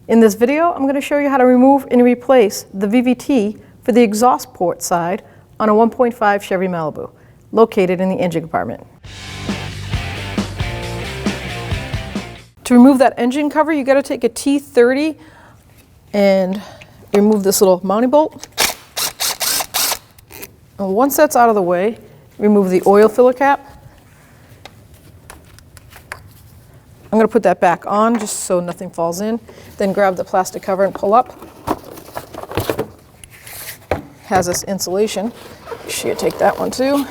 In this video, I'm going to show you how to remove and replace the VVT for the exhaust port side on a 1.5 Chevy Malibu, located in the engine compartment. To remove that engine cover, you got to take a T30 and remove this little mounting bolt. And once that's out of the way, remove the oil filler cap. I'm going to put that back on just so nothing falls in. Then grab the plastic cover and pull up. Has this insulation. Should take that one too.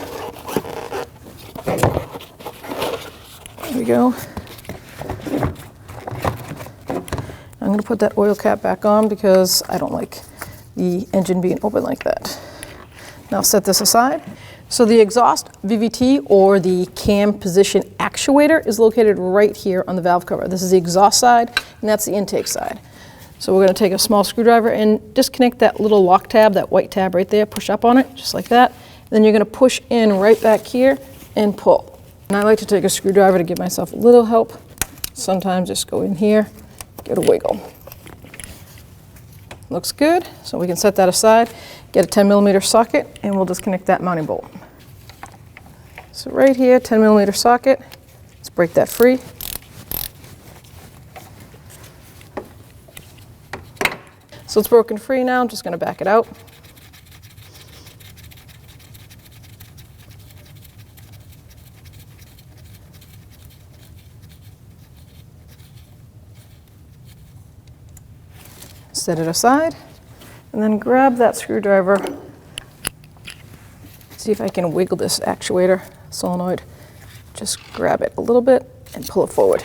There we go. I'm going to put that oil cap back on because I don't like the engine being open like that. Now set this aside. So the exhaust VVT, or the cam position actuator, is located right here on the valve cover. This is the exhaust side, and that's the intake side. So we're going to take a small screwdriver and disconnect that little lock tab, that white tab right there, push up on it, just like that. Then you're going to push in right back here and pull. And I like to take a screwdriver to give myself a little help. Sometimes just go in here, get a wiggle. Looks good, so we can set that aside. Get a 10mm socket, and we'll disconnect that mounting bolt. So right here, 10mm socket. Let's break that free. So it's broken free now. I'm just going to back it out. Set it aside. And then grab that screwdriver. See if I can wiggle this actuator, solenoid. Just grab it a little bit and pull it forward.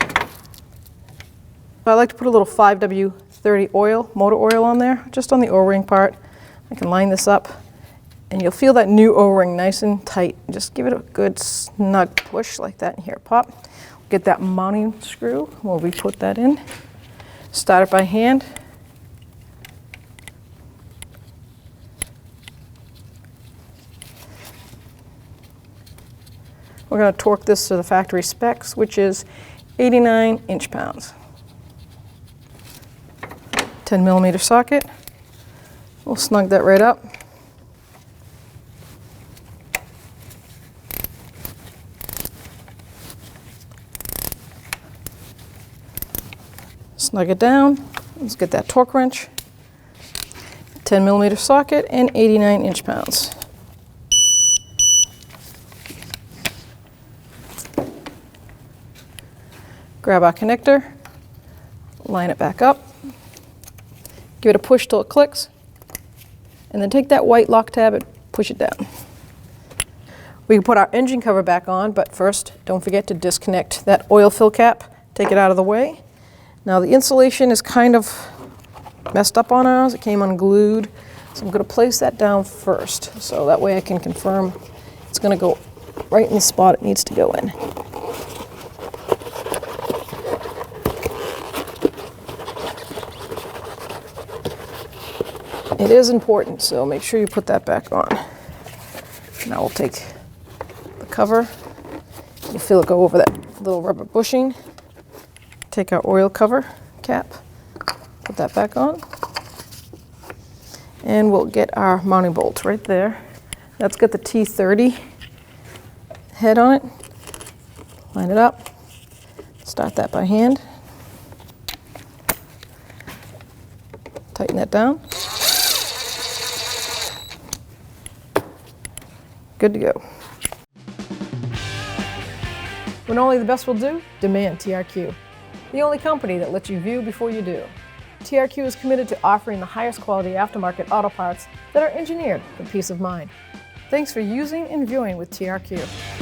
I like to put a little 5W30 oil, motor oil on there, just on the O-ring part. I can line this up, and you'll feel that new O-ring nice and tight. Just give it a good snug push like that, and here, pop. Get that mounting screw. We'll re-put that in. Start it by hand. We're going to torque this to the factory specs, which is 89 inch-pounds. 10mm socket. We'll snug that right up. Snug it down. Let's get that torque wrench. 10mm socket and 89 inch-pounds. Grab our connector, line it back up, give it a push till it clicks, and then take that white lock tab and push it down. We can put our engine cover back on, but first, don't forget to disconnect that oil fill cap, take it out of the way. Now the insulation is kind of messed up on ours, it came unglued, so I'm going to place that down first, so that way I can confirm it's going to go right in the spot it needs to go in. It is important, so make sure you put that back on. Now we'll take the cover. You'll feel it go over that little rubber bushing. Take our oil cover cap, put that back on. And we'll get our mounting bolt right there. That's got the T30 head on it. Line it up. Start that by hand. Tighten that down. Good to go. When only the best will do, demand TRQ. The only company that lets you view before you do. TRQ is committed to offering the highest quality aftermarket auto parts that are engineered for peace of mind. Thanks for using and viewing with TRQ.